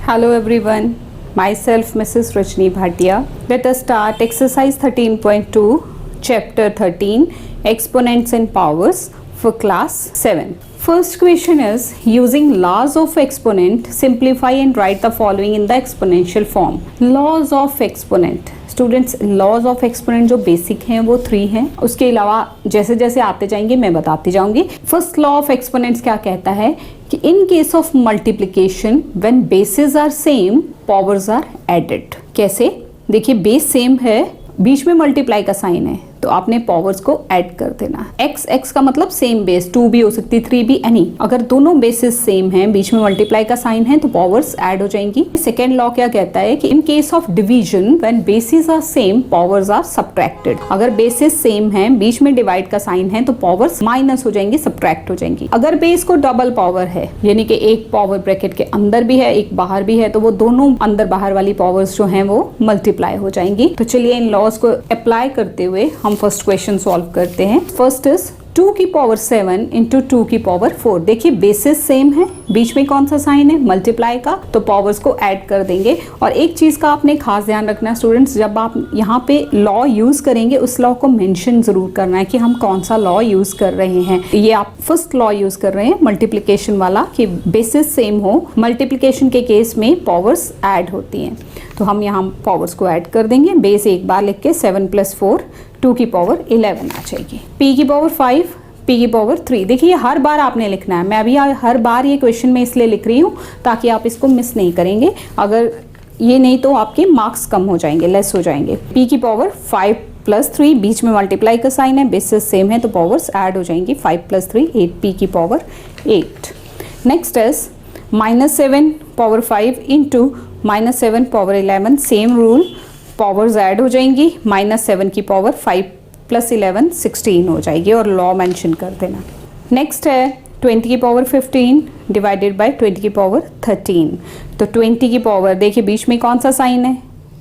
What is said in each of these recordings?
Hello everyone, myself Mrs. Rajni Bhatia. Let us start exercise 13.2, chapter 13, exponents and powers for class 7. First question is, using laws of exponent, simplify and write the following in the exponential form. Laws of exponent. Students, laws of exponent जो basic हैं वो 3 हैं. उसके अलावा जैसे जैसे आते जाएंगे मैं बताती जाऊंगी. फर्स्ट लॉ ऑफ एक्सपोनेंट्स क्या कहता है कि in case of multiplication when bases are same powers are added. कैसे? देखिए, बेस सेम है, बीच में मल्टीप्लाई का साइन है, तो आपने पावर्स को ऐड कर देना. x का मतलब सेम बेस, 2 भी हो सकती, 3 भी, एनी. अगर दोनों बेसिस सेम हैं, बीच में मल्टीप्लाई का साइन है, तो पावर्स ऐड हो जाएंगी. सेकेंड लॉ क्या कहता है कि in case of division when bases are same powers are subtracted. अगर बेसिस सेम हैं, बीच में डिवाइड का साइन है, तो पावर्स माइनस हो जाएंगी, सब्ट्रैक्ट हो जाएंगी. अगर बेस को डबल पावर है, यानी कि एक पावर ब्रैकेट के अंदर भी है, एक बाहर भी है, तो वो दोनों अंदर बाहर वाली पावर्स जो हैं वो मल्टीप्लाई हो जाएंगी. तो चलिए इन लॉज को अप्लाई करते हुए हम फर्स्ट क्वेश्चन सॉल्व करते हैं. फर्स्ट इज 2 की पावर 7 इंटू 2 की पावर 4. देखिए, बेसिस सेम है, बीच में कौन सा साइन है? मल्टीप्लाई का, तो पावर्स को ऐड कर देंगे. और एक चीज का आपने खास ध्यान रखना है स्टूडेंट्स, जब आप यहाँ पे लॉ यूज करेंगे उस लॉ को मेंशन जरूर करना है कि हम कौन सा लॉ यूज कर रहे हैं. ये आप फर्स्ट लॉ यूज कर रहे हैं मल्टीप्लिकेशन वाला, कि बेसिस सेम हो, मल्टीप्लिकेशन के केस में पावर्स ऐड होती हैं. तो हम यहाँ पावर्स को ऐड कर देंगे. बेस एक बार लिख के 7 + 4 2 की पावर 11 आ जाएगी. p की पावर 5, p की पावर 3. देखिए, हर बार आपने लिखना है. मैं अभी हर बार ये क्वेश्चन में इसलिए लिख रही हूँ ताकि आप इसको मिस नहीं करेंगे. अगर ये नहीं तो आपके मार्क्स कम हो जाएंगे, लेस हो जाएंगे. p की पावर 5 + 3, बीच में मल्टीप्लाई का साइन है, बेसिस सेम है, तो पावर्स ऐड हो जाएंगी. 5 + 3 8, p की power 8. Next is -7 power 5 into -7 power 11. Same rule, powers add हो जाएंगी. -7 की पावर 5 + 11 16 हो जाएगी, और लॉ मेंशन कर देना. नेक्स्ट है 20 की पावर 15 डिवाइडेड बाय 20 की पावर 13. तो 20 की पावर, देखिए बीच में कौन सा साइन है?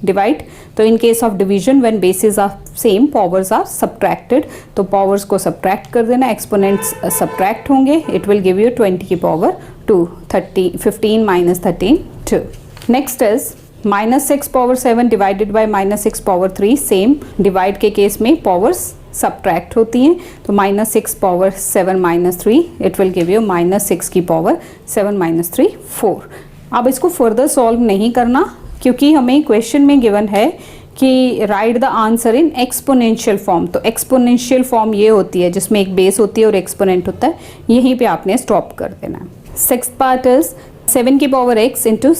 डिवाइड. तो in case of division when bases are same powers are subtracted. तो पावर्स को सब्ट्रैक्ट कर देना, एक्सपोनेंट्स सब्ट्रैक्ट होंगे. इट विल गिव यू 20 की power 2. 15 - 13 2. Next is -6 power 7 divided by -6 power 3. Same, divide के केस में पावर्स सब्ट्रैक्ट होती हैं. तो -6 power 7 - 3 it will give you -6 की पावर 7 - 3 4. अब इसको फर्दर सॉल्व नहीं करना, क्योंकि हमें क्वेश्चन में गिवन है कि right the answer in exponential form. तो एक्सपोनेंशियल फॉर्म ये होती है जिसमें एक बेस होती है और एक्सपोनेंट होता है. यहीं पे आपने स्टॉप कर देना है. सिक्स्थ पार्ट इज 7 की पावर x इंटू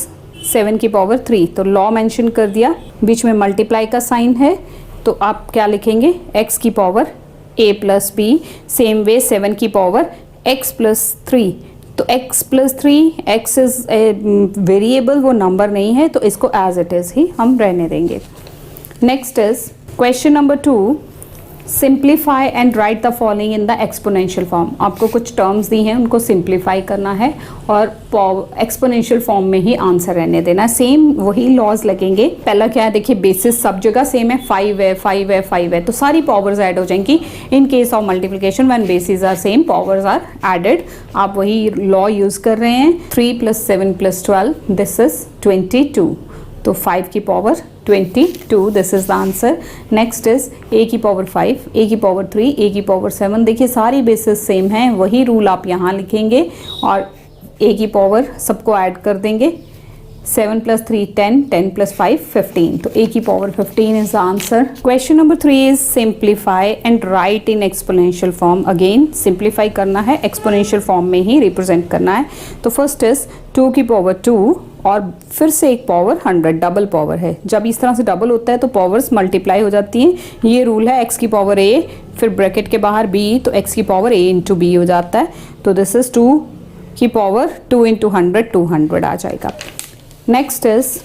7 की पावर 3. तो लॉ मेंशन कर दिया, बीच में मल्टीप्लाई का साइन है, तो आप क्या लिखेंगे? x की power a + b. Same way 7 की पावर x + 3. तो x + 3, x इज वेरिएबल, वो नंबर नहीं है, तो इसको एज इट इज ही हम रहने देंगे. Next is question number 2, simplify and right the following in the exponential form. आपको कुछ टर्म्स दी हैं, उनको सिंप्लीफाई करना है और एक्सपोनेंशियल फॉर्म में ही आंसर रहने देना. सेम वही लॉज लगेंगे. पहला क्या है? देखिए, बेसिस सब जगह सेम है, 5 है, 5 है, 5 है, तो सारी पावर्स ऐड हो जाएंगी. In case of multiplication when bases are same powers are added. आप वही लॉ यूज कर रहे हैं. 3 + 7 + 12 दिस इज 22. तो 5 की power 22, this is the answer. Next is a की पावर 5, a की पावर 3, a की पावर 7. देखिए, सारी बेसिस सेम हैं, वही रूल आप यहाँ लिखेंगे और a की पावर सबको ऐड कर देंगे. 7 + 3 10, 10 + 5 15. तो a की power 15 is the answer. Question number 3 is simplify and right in exponential form. Again simplify करना है, एक्सपोनेंशियल फॉर्म में ही रिप्रेजेंट करना है. तो फर्स्ट इज 2 की पावर 2 और फिर से एक पावर 100, डबल पावर है. जब इस तरह से डबल होता है तो पावर्स मल्टीप्लाई हो जाती हैं. ये रूल है. x की पावर a, फिर ब्रैकेट के बाहर b, तो x की पावर a इंटू b हो जाता है. तो दिस इज 2 की पावर 2 × 100 200 आ जाएगा. नेक्स्ट इज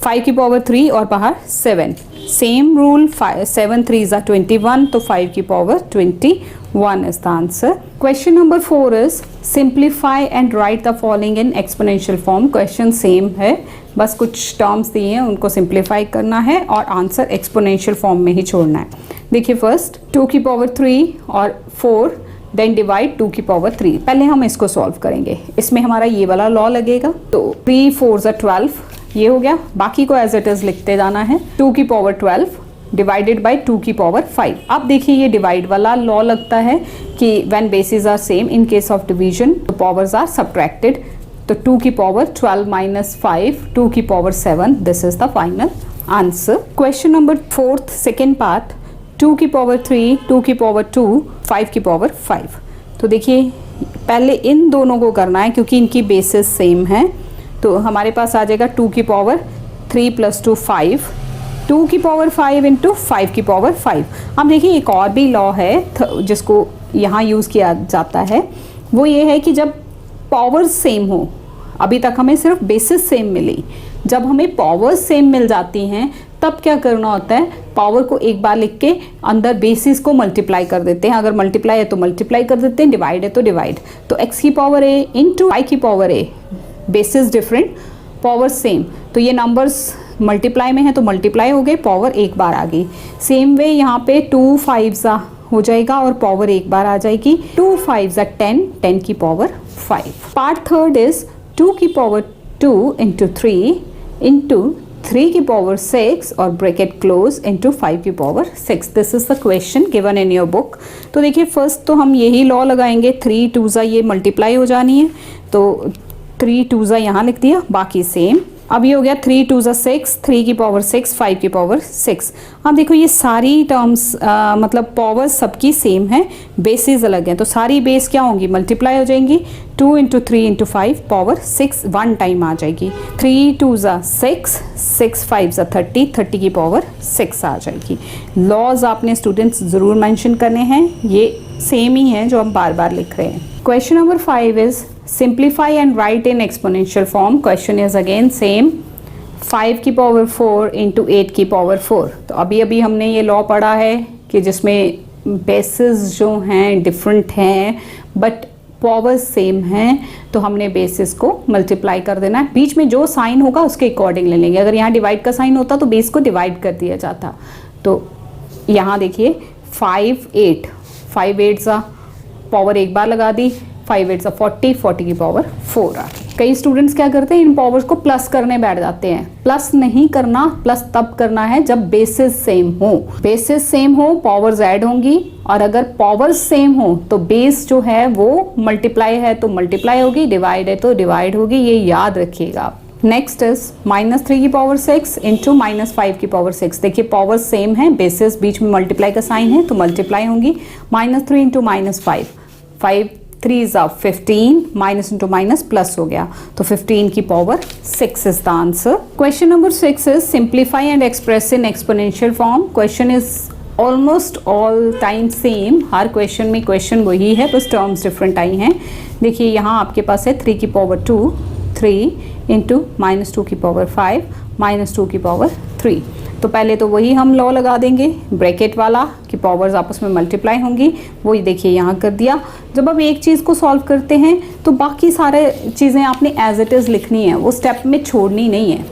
5 की पावर 3 और बाहर 7. सेम रूल, 7 3s are 21, तो 5 की power 21 is the answer. Question number 4 is simplify and right the following in exponential form. Question same है, बस कुछ टर्म्स दिए हैं, उनको सिंप्लीफाई करना है और आंसर एक्सपोनेंशियल फॉर्म में ही छोड़ना है. देखिए, फर्स्ट 2 की पावर 3 और 4 देन डिवाइड 2 की पावर 3। पहले हम इसको सॉल्व करेंगे, इसमें हमारा ये वाला लॉ लगेगा, तो 3 4 12 ये हो गया, बाकी को एज इट इज लिखते जाना है। 2 की पावर 12 डिवाइडेड बाय 2 की पावर 5। अब देखिए ये डिवाइड वाला लॉ लगता है कि when bases are same in case of division the powers are subtracted. तो 2 की पावर 12 माइनस 5, 2 की power 7, this is the final answer. Question number 4th second part, 2 की पावर 3, 2 की पावर 2, 5 की पावर 5। तो देखिए पहले इन दोनों को करना है क्योंकि इनकी बेसिस सेम है। तो हमारे पास आ जाएगा 2 की पावर 3 + 2 5, 2 की पावर 5 इंटू 5 की पावर 5। अब देखिए एक और भी लॉ है जिसको यहाँ यूज़ किया जाता है, वो ये है कि जब पावर्स सेम हो, अभी तक हमें सिर्फ बेसिस सेम मिली, जब हमें पावर्स सेम मिल जाती हैं तब क्या करना होता है, पावर को एक बार लिख के अंदर बेसिस को मल्टीप्लाई कर देते हैं। अगर मल्टीप्लाई है तो मल्टीप्लाई कर देते हैं, डिवाइड है तो डिवाइड। तो x की पावर a इंटू y की power a, basis different power same, तो ये नंबर्स मल्टीप्लाई में है तो मल्टीप्लाई हो गए, पावर एक बार आ गई। सेम वे यहाँ पे 2 5 हो जाएगा और पावर एक बार आ जाएगी, 2 5 10, 10 की पावर 5। पार्ट थर्ड इज 2 की पावर 2 इंटू 3 इंटू 3 की पावर 6 और ब्रैकेट क्लोज इंटू 5 की power 6। This is the question given in your book. तो देखिए फर्स्ट तो हम यही लॉ लगाएंगे, 3 2 ये मल्टीप्लाई हो जानी है, तो 3 2 यहाँ लिख दिया, बाकी सेम। अब ये हो गया 3 2 6, 3 की पावर 6, 5 की पावर 6। अब देखो ये सारी टर्म्स मतलब पावर सबकी सेम है, बेसिस अलग हैं, तो सारी बेस क्या होंगी, मल्टीप्लाई हो जाएंगी। 2 into 3 into 5 power 6 one time आ जाएगी। 3 2 6, 6 5 30, 30 की पावर 6 आ जाएगी। लॉज आपने स्टूडेंट्स ज़रूर मेंशन करने हैं, ये सेम ही हैं जो हम बार बार लिख रहे हैं। Question number 5 is simplify and write in exponential form. Question is again same, 5 की पावर 4 इंटू 8 की पावर 4। तो अभी अभी हमने ये लॉ पढ़ा है कि जिसमें बेसिस जो हैं डिफरेंट हैं बट पावर सेम हैं, तो हमने बेसिस को मल्टीप्लाई कर देना है। बीच में जो साइन होगा उसके अकॉर्डिंग ले लेंगे। अगर यहाँ डिवाइड का साइन होता तो बेस को डिवाइड कर दिया जाता। तो यहाँ देखिए 5 8, 5 8 पावर एक बार लगा दी, 5 8 40, 40 की पावर 4 आ गई। कई स्टूडेंट्स क्या करते हैं, इन पावर्स को प्लस करने बैठ जाते हैं। प्लस नहीं करना, प्लस तब करना है जब बेसिस सेम हो। बेसिस सेम हो, पावर्स ऐड होंगी, और अगर पावर्स सेम हो तो बेस जो है वो मल्टीप्लाई है तो मल्टीप्लाई होगी, डिवाइड है तो डिवाइड होगी, ये याद रखिएगा आप। नेक्स्ट इज -3 की पावर 6 इंटू -5 की पावर 6। देखिए पावर सेम है, बेसिस बीच में मल्टीप्लाई का साइन है तो मल्टीप्लाई होंगी। -3 into -5, 5 3 15, minus into minus plus हो गया, तो 15 की power 6 is the answer. Question number 6 is simplify and express in exponential form. Question is almost all time same, her question में क्वेश्चन वही है, बस टर्म्स डिफरेंट आई हैं। देखिए यहाँ आपके पास है 3 की पावर 2, 3 इंटू -2 की पावर 5, -2 की पावर 3। तो पहले तो वही हम लॉ लगा देंगे, ब्रैकेट वाला, कि पावर्स आपस में मल्टीप्लाई होंगी, वही देखिए यहाँ कर दिया। जब आप एक चीज़ को सॉल्व करते हैं तो बाकी सारे चीज़ें आपने एज इट इज़ लिखनी है, वो स्टेप में छोड़नी नहीं है।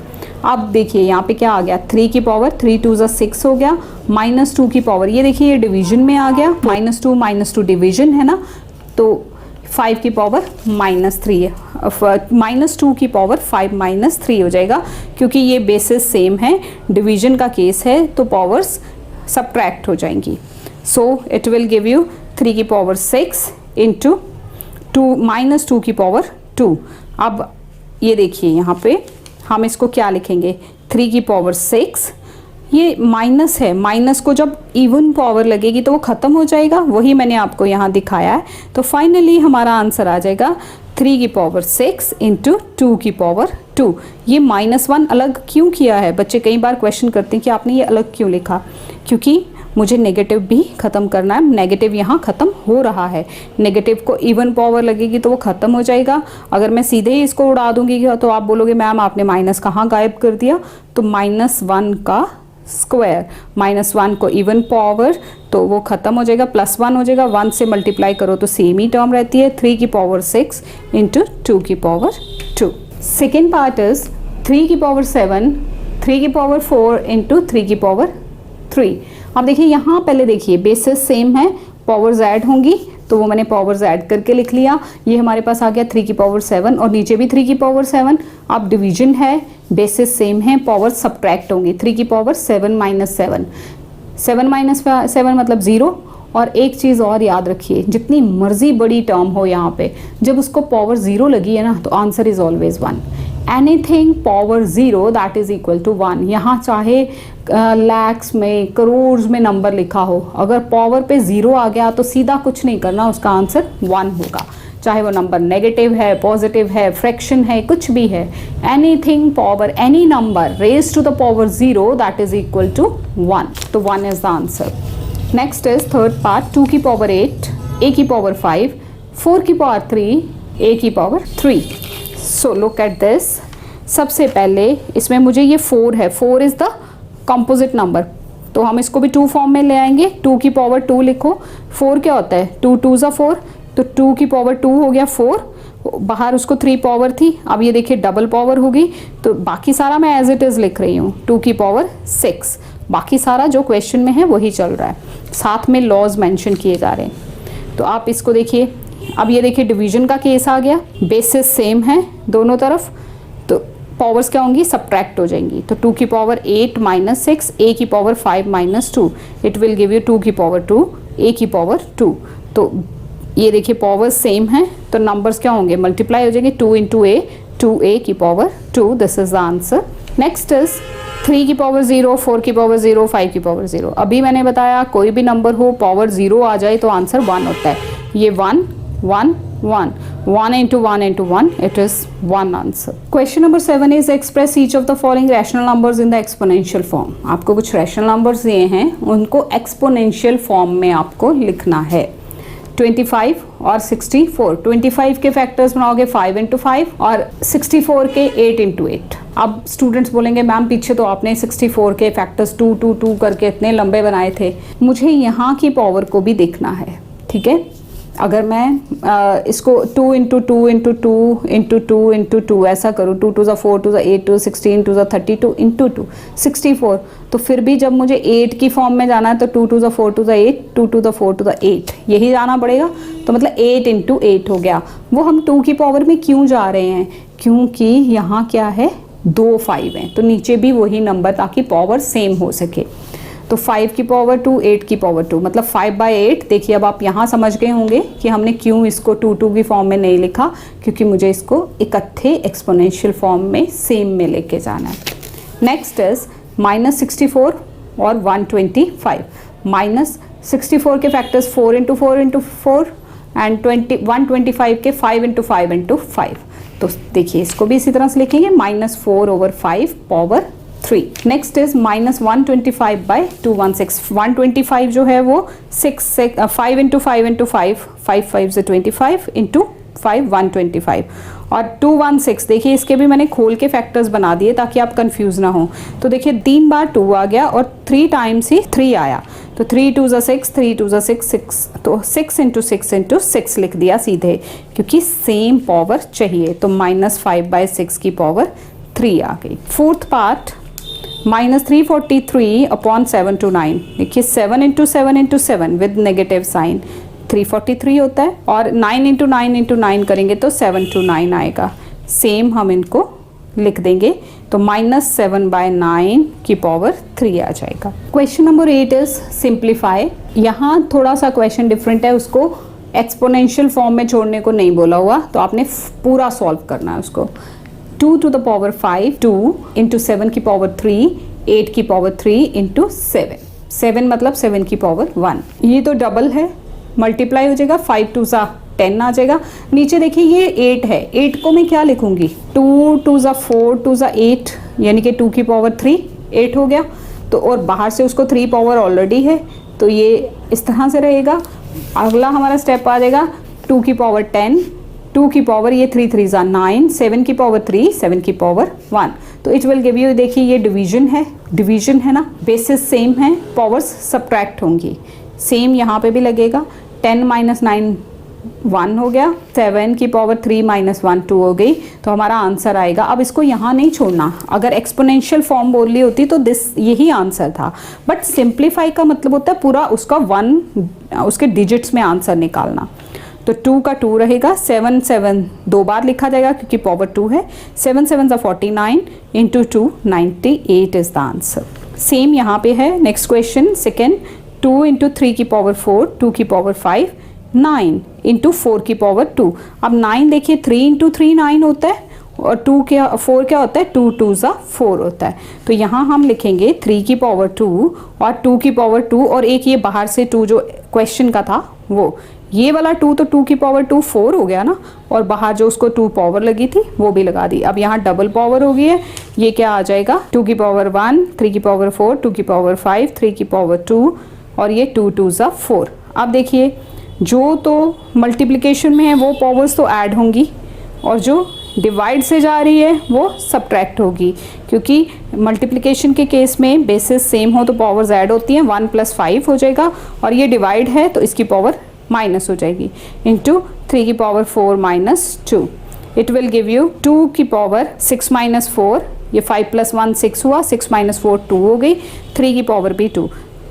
अब देखिए यहाँ पे क्या आ गया, 3 की पावर 3 2 6 हो गया, -2 की पावर, ये देखिए ये डिवीजन में आ गया, -2 डिवीजन है ना, तो 5 की पावर -3 है, -2 की पावर 5 -3 हो जाएगा, क्योंकि ये बेसिस सेम है, डिवीजन का केस है तो पावर्स सब्ट्रैक्ट हो जाएंगी। So it will give you 3 की पावर 6 इंटू -2 की पावर 2। अब ये देखिए यहाँ पे हम इसको क्या लिखेंगे, 3 की पावर 6, ये माइनस है, माइनस को जब इवन पावर लगेगी तो वो ख़त्म हो जाएगा, वही मैंने आपको यहाँ दिखाया है। तो फाइनली हमारा आंसर आ जाएगा 3 की पावर 6 इंटू 2 की पावर 2। ये -1 अलग क्यों किया है, बच्चे कई बार क्वेश्चन करते हैं कि आपने ये अलग क्यों लिखा, क्योंकि मुझे नेगेटिव भी ख़त्म करना है। नेगेटिव यहाँ ख़त्म हो रहा है, नेगेटिव को इवन पावर लगेगी तो वो ख़त्म हो जाएगा। अगर मैं सीधे ही इसको उड़ा दूंगी तो आप बोलोगे मैम आपने माइनस कहाँ गायब कर दिया, तो -1 का स्क्वायर, -1 को इवन पावर तो वो ख़त्म हो जाएगा, +1 हो जाएगा, 1 से मल्टीप्लाई करो तो सेम ही टर्म रहती है, 3 की पावर 6 इंटू 2 की पावर 2। सेकेंड पार्ट इज 3 की पावर 7, 3 की पावर 4 इंटू 3 की पावर 3। अब देखिए यहाँ पहले देखिए बेसिस सेम है, पावर्स ऐड होंगी तो वो मैंने पावर्स ऐड करके लिख लिया। ये हमारे पास आ गया 3 की पावर 7 और नीचे भी 3 की पावर 7। अब डिवीजन है, बेसिस सेम है, पावर सब्ट्रैक्ट होंगी। 3 की पावर 7 माइनस 7, 7 माइनस 7 मतलब 0। और एक चीज़ और याद रखिए, जितनी मर्जी बड़ी टर्म हो यहाँ पे, जब उसको पावर 0 लगी है ना तो answer is always 1। Anything power 0 that is equal to 1। यहाँ चाहे लैक्स में, करोड़ में नंबर लिखा हो, अगर पावर पे 0 आ गया तो सीधा कुछ नहीं करना, उसका आंसर 1 होगा। चाहे वो नंबर नेगेटिव है, पॉजिटिव है, फ्रैक्शन है, कुछ भी है। Anything power, any number raise to the power 0 that is equal to 1। तो 1 is the answer. Next is third part, 2 की पावर 8, a की पावर 5, 4 की पावर 3, a की power 3। So look at this. सबसे पहले इसमें मुझे ये 4 है, 4 इज द कंपोजिट नंबर, तो हम इसको भी 2 फॉर्म में ले आएंगे। 2 की पावर 2 लिखो। 4 क्या होता है, 2 2 ज़ा 4, तो 2 की पावर 2 हो गया 4, बाहर उसको 3 पावर थी, अब ये देखिए डबल पावर होगी। तो बाकी सारा मैं एज इट इज़ लिख रही हूँ, 2 की पावर 6। बाकी सारा जो क्वेश्चन में है वही चल रहा है, साथ में लॉज मेंशन किए जा रहे हैं। तो आप इसको देखिए। अब ये देखिए डिवीजन का केस आ गया, बेसिस सेम है दोनों तरफ, तो पावर्स क्या होंगी, सब्ट्रैक्ट हो जाएंगी। तो 2 की पावर 8 माइनस 6, a की power 5 minus 2, it will give you 2 की पावर 2, a की पावर 2। तो ये देखिए पावर्स सेम है तो नंबर्स क्या होंगे, मल्टीप्लाई हो जाएंगे। 2 इंटू a, 2a की power 2, this is the answer. Next is 3 की पावर 0, 4 की पावर 0, 5 की पावर 0। अभी मैंने बताया कोई भी नंबर हो पावर 0 आ जाए तो आंसर 1 होता है। ये 1 1 1, 1 into 1 into 1, it is 1 answer. Question number 7 is express each of the following rational numbers in the exponential form. आपको कुछ rational numbers दिए हैं, उनको exponential form में आपको लिखना है। 25 और 64। 25 के फैक्टर्स बनाओगे 5 into 5 और 64 के 8 into 8। अब स्टूडेंट्स बोलेंगे मैम पीछे तो आपने 64 के फैक्टर्स 2 2 2 करके इतने लंबे बनाए थे, मुझे यहाँ की पावर को भी देखना है, ठीक है। अगर मैं इसको 2 इंटू 2 इंटू 2 इंटू 2 इंटू 2 ऐसा करूँ, 2 2 ज़ा 4 2 ज़ा 8 2 16 2 ज़ा 32 इंटू 2 64, तो फिर भी जब मुझे 8 की फॉर्म में जाना है तो 2 2 ज़ा 4 2 ज़ा 8, 2 2 ज़ा 4 2 ज़ा 8, यही जाना पड़ेगा। तो मतलब 8 इंटू 8 हो गया। वो हम 2 की पावर में क्यों जा रहे हैं, क्योंकि यहाँ क्या है, 2 5 हैं, तो नीचे भी वही नंबर ताकि पावर सेम हो सके। तो 5 की पावर 2, 8 की पावर 2, मतलब 5/8। देखिए अब आप यहाँ समझ गए होंगे कि हमने क्यों इसको 2 2 की फॉर्म में नहीं लिखा, क्योंकि मुझे इसको इकट्ठे एक्सपोनेंशियल फॉर्म में सेम में लेके जाना है। नेक्स्ट इज -64 और 125। -64 के फैक्टर्स 4 इंटू 4 इंटू 4 एंड 125 के 5 इंटू 5 इंटू 5। तो देखिए इसको भी इसी तरह से लिखेंगे, -4/5 पावर 3। Next is -125/216। 125 जो है वो 5 इंटू 5 इंटू 5, 5 5 से 25 इंटू 5 125। और 216 देखिए इसके भी मैंने खोल के फैक्टर्स बना दिए ताकि आप कंफ्यूज ना हो। तो देखिए 3 बार 2 आ गया और 3 टाइम्स ही 3 आया, तो 3 2 ज़ा 6, 3 2 ज़ा 6 6, तो 6 इंटू 6 इंटू 6 लिख दिया सीधे, क्योंकि सेम पावर चाहिए। तो -5/6 की पावर 3 आ गई। Fourth part -343/7 to 9। देखिए 7 into 7 into 7 with negative sign 343 होता है, और 9 इंटू 9 इंटू 9 करेंगे तो 7 to 9 आएगा। सेम हम इनको लिख देंगे, तो -7/9 की पावर 3 आ जाएगा। Question number 8 is simplify. यहाँ थोड़ा सा क्वेश्चन डिफरेंट है, उसको एक्सपोनेंशियल फॉर्म में छोड़ने को नहीं बोला हुआ, तो आपने पूरा सॉल्व करना है उसको। 2 to the power 5, 2 इंटू 7 की पावर 3, 8 की पावर 3 इंटू 7, 7 मतलब 7 की पावर 1। ये तो डबल है, मल्टीप्लाई हो जाएगा, 5 2 ज़ा 10 आ जाएगा। नीचे देखिए ये 8 है, 8 को मैं क्या लिखूंगी, 2 2 ज़ा 4 2 ज़ा 8, यानी कि 2 की पावर 3 8 हो गया। तो और बाहर से उसको 3 पावर ऑलरेडी है, तो ये इस तरह से रहेगा। अगला हमारा स्टेप आ जाएगा 2 की पावर 10, 2 की पावर ये 3 3 ज़ा 9, 7 की पावर 3, 7 की पावर 1। तो इट विल गिव यू, देखिए ये डिवीजन है ना, बेसिस सेम है, पावर्स सब्ट्रैक्ट होंगी, सेम यहाँ पे भी लगेगा। 10 - 9 1 हो गया, 7 की पावर 3 माइनस 1 2 हो गई, तो हमारा आंसर आएगा। अब इसको यहाँ नहीं छोड़ना, अगर एक्सपोनेंशियल फॉर्म बोल रही होती तो यही आंसर था, बट सिंप्लीफाई का मतलब होता है पूरा उसका 1 उसके डिजिट्स में आंसर निकालना। तो 2 का 2 रहेगा, 7 7 दो बार लिखा जाएगा क्योंकि पावर 2 है, 7 7 49 into 2 98 is the answer. Same यहाँ पे है नेक्स्ट क्वेश्चन सेकेंड, 2 इंटू 3 की पावर 4, 2 की पावर 5, 9 इंटू 4 की पावर 2। अब 9 देखिए 3 इंटू 3 9 होता है और 4 क्या होता है, 2 2 ज़ा 4 होता है। तो यहाँ हम लिखेंगे 3 की पावर 2 और 2 की पावर 2 और एक ये बाहर से 2 जो क्वेश्चन का था वो, ये वाला 2 तो 2 की पावर 2 4 हो गया ना, और बाहर जो उसको 2 पावर लगी थी वो भी लगा दी। अब यहाँ डबल पावर हो गई है, ये क्या आ जाएगा 2 की पावर 1, 3 की पावर 4, 2 की पावर 5, 3 की पावर 2 और ये 2 2 ज़ा 4। अब देखिए जो तो मल्टीप्लिकेशन में है वो पावर्स तो ऐड होंगी और जो डिवाइड से जा रही है वो सब्ट्रैक्ट होगी, क्योंकि मल्टीप्लिकेशन के केस में बेसिस सेम हो तो पावर्स ऐड होती हैं, 1 + 5 हो जाएगा, और ये डिवाइड है तो इसकी पावर माइनस हो जाएगी, इंटू 3 की power 4 minus 2, it will give you 2 की पावर 6 माइनस 4, ये 5 + 1 6 हुआ, 6 माइनस 4 2 हो गई, 3 की पावर भी 2।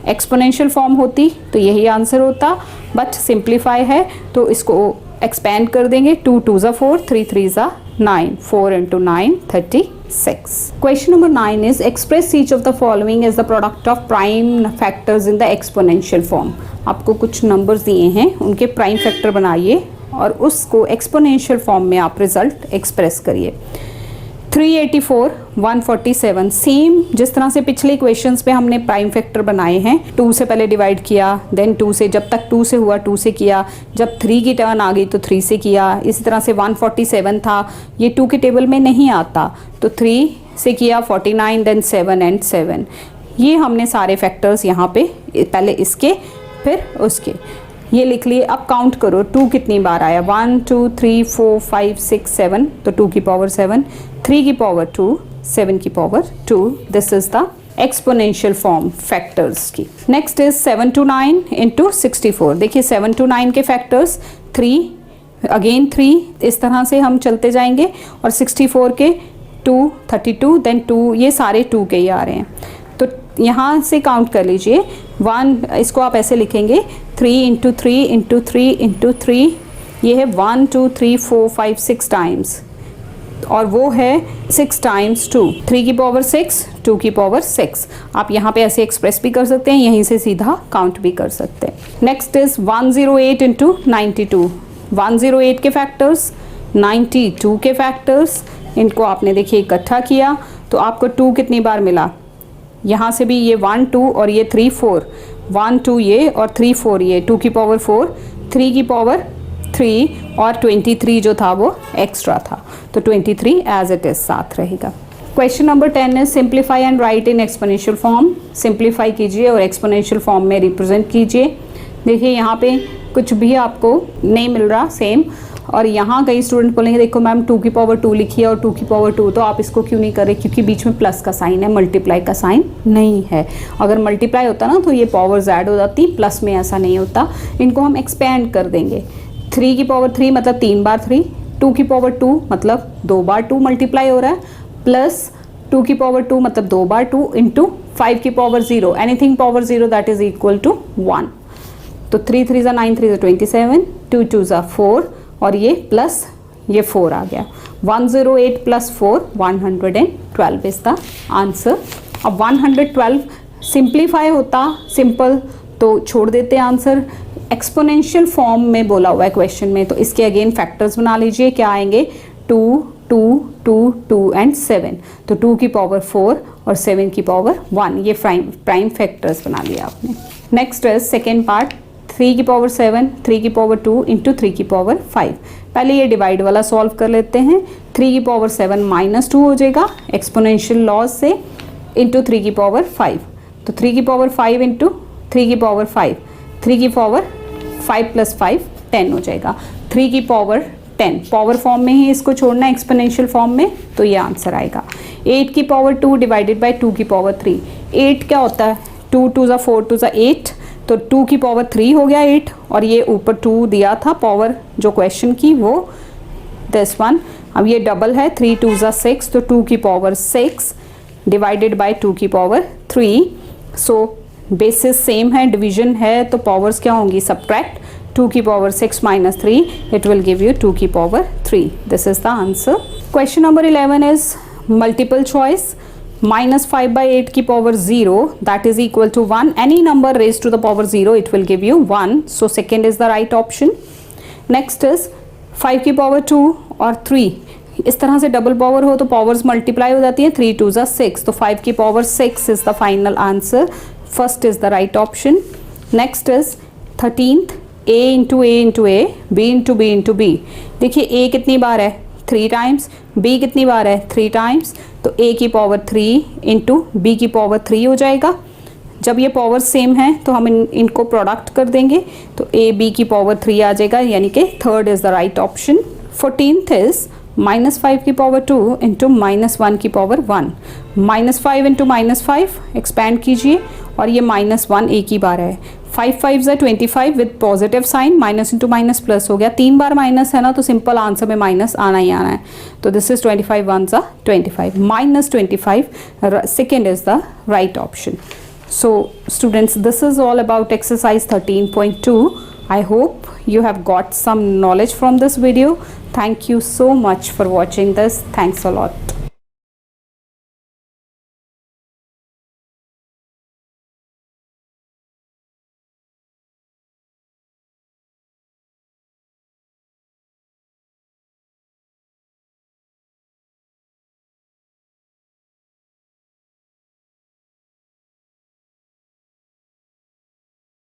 एक्सपोनेंशियल फॉर्म होती तो यही आंसर होता, बट सिंप्लीफाई है तो इसको एक्सपेंड कर देंगे, 2 2 ज़ा 4, 3 3 ज़ा 9, 4 into 9 36। Question number 9 is express each of the following as the product of prime factors in the exponential form. आपको कुछ नंबर्स दिए हैं, उनके प्राइम फैक्टर बनाइए और उसको एक्सपोनेंशियल फॉर्म में आप रिजल्ट एक्सप्रेस करिए। 384, 147, सेम जिस तरह से पिछले इक्वेशंस पे हमने प्राइम फैक्टर बनाए हैं, 2 से पहले डिवाइड किया, देन 2 से, जब तक 2 से हुआ 2 से किया, जब 3 की टर्न आ गई तो 3 से किया। इसी तरह से 147 था, ये 2 के टेबल में नहीं आता तो 3 से किया, 49 देन 7 एंड 7। ये हमने सारे फैक्टर्स यहाँ पे पहले इसके फिर उसके ये लिख लिए। अब काउंट करो 2 कितनी बार आया, 1 2 3 4 5 6 7, तो 2 की पावर 7, 3 की पावर 2, 7 की power 2। This is the exponential form factors की। Next is 7 to 9 into 64। देखिए 7 to 9 के फैक्टर्स 3 अगेन 3, इस तरह से हम चलते जाएंगे, और 64 के 2 32 देन 2, ये सारे 2 के ही आ रहे हैं। तो यहाँ से काउंट कर लीजिए 1, इसको आप ऐसे लिखेंगे 3 इंटू 3 इंटू 3 इंटू 3, ये है 1 2 3 4 5 6 टाइम्स, और वो है 6 टाइम्स 2, 3 की पावर 6, 2 की पावर 6। आप यहाँ पे ऐसे एक्सप्रेस भी कर सकते हैं, यहीं से सीधा काउंट भी कर सकते हैं। नेक्स्ट इज 108 इंटू 92, 108 के फैक्टर्स, 92 के फैक्टर्स, इनको आपने देखिए इकट्ठा किया तो आपको 2 कितनी बार मिला, यहाँ से भी ये 1 2 और ये 3 4, 1 2 ये और 3 4 ये, 2 की पावर 4, 3 की पावर 3 और 23 जो था वो एक्स्ट्रा था, तो 23 एज इट इज साथ रहेगा। क्वेश्चन नंबर 10 है simplify and right in exponential form. Simplify कीजिए और एक्सपोनेंशियल फॉर्म में रिप्रेजेंट कीजिए। देखिए यहाँ पे कुछ भी आपको नहीं मिल रहा सेम, और यहाँ कई स्टूडेंट बोलेंगे देखो मैम 2 की पावर 2 लिखी है और 2 की पावर 2, तो आप इसको क्यों नहीं कर रहे, क्योंकि बीच में प्लस का साइन है, मल्टीप्लाई का साइन नहीं है। अगर मल्टीप्लाई होता ना तो ये पावर्स ऐड हो जाती, प्लस में ऐसा नहीं होता। इनको हम एक्सपेंड कर देंगे, 3 की पावर 3 मतलब 3 बार 3, 2 की पावर 2 मतलब 2 बार 2 मल्टीप्लाई हो रहा है, प्लस 2 की पावर 2 मतलब 2 बार 2 इंटू 5 की power 0, anything power 0 that is equal to 1। तो 3 3 9 3 27, 2 2 4, और ये प्लस ये 4 आ गया, 108 प्लस 4 112 इज द आंसर। अब 112 सिंप्लीफाई होता सिंपल तो छोड़ देते आंसर, एक्सपोनेंशियल फॉर्म में बोला हुआ है क्वेश्चन में, तो इसके अगेन फैक्टर्स बना लीजिए। क्या आएंगे 2 2 2 2 एंड 7, तो 2 की पावर 4 और 7 की पावर 1, ये प्राइम फैक्टर्स बना लिया आपने। नेक्स्ट है सेकेंड पार्ट, 3 की पावर 7, 3 की पावर 2 इंटू 3 की पावर 5। पहले ये डिवाइड वाला सॉल्व कर लेते हैं। 3 की पावर 7 माइनस 2 हो जाएगा एक्सपोनेंशियल लॉज से, इंटू 3 की पावर 5, तो 3 की पावर 5 इंटू 3 की पावर 5, 3 की पावर 5 + 5 10 हो जाएगा, 3 की पावर 10 पावर फॉर्म में ही इसको छोड़ना एक्सपोनेंशियल फॉर्म में, तो ये आंसर आएगा। 8 की पावर 2 डिवाइडेड बाई 2 की पावर 3, 8 क्या होता है, 2 2 ज़ा 4 2 ज़ा 8, तो 2 की पावर 3 हो गया 8, और ये ऊपर 2 दिया था पावर जो क्वेश्चन की, वो दिस वन। अब ये डबल है, 3 2 ज़ा 6, तो 2 की पावर 6 डिवाइडेड बाय 2 की पावर 3। सो बेसिस सेम है, डिवीजन है, तो पावर्स क्या होंगी, सब्ट्रैक्ट 2 की power 6 minus 3, it will give you 2 की power 3. This is the answer. Question number 11 is multiple choice. Minus 5 by 8 की power 0, that is equal to 1. Any number raised to the power 0, it will give you 1. So second is the right option. Next is 5 की power 2 और 3. इस तरह से double power हो तो powers multiply हो जाती है, 3 2 ज़ा 6, तो 5 की power 6 is the final answer. First is the right option. Next is 13th, a into a into a, b into b into b. देखिए a कितनी बार है, 3 टाइम्स, b कितनी बार है, 3 टाइम्स, तो a की पावर 3 इंटू बी की power 3 हो जाएगा। जब ये पावर सेम है तो हम इनको प्रोडक्ट कर देंगे, तो a b की पावर 3 आ जाएगा, यानी कि third is the right option. 14th is -5 की पावर 2 इंटू -1 की पावर 1। -5 इंटू -5 एक्सपैंड कीजिए, और ये -1 एक ही बार है। 5 5 ज़ा 25 with positive sign, minus into minus plus हो गया, 3 बार माइनस है ना, तो सिंपल आंसर में माइनस आना ही आना है। तो दिस इज 25 1 ज़ा 25, -25 second is the right option. So students, this is all about exercise 13.2. I hope you have got some knowledge from this video. Thank you so much for watching this. Thanks a lot.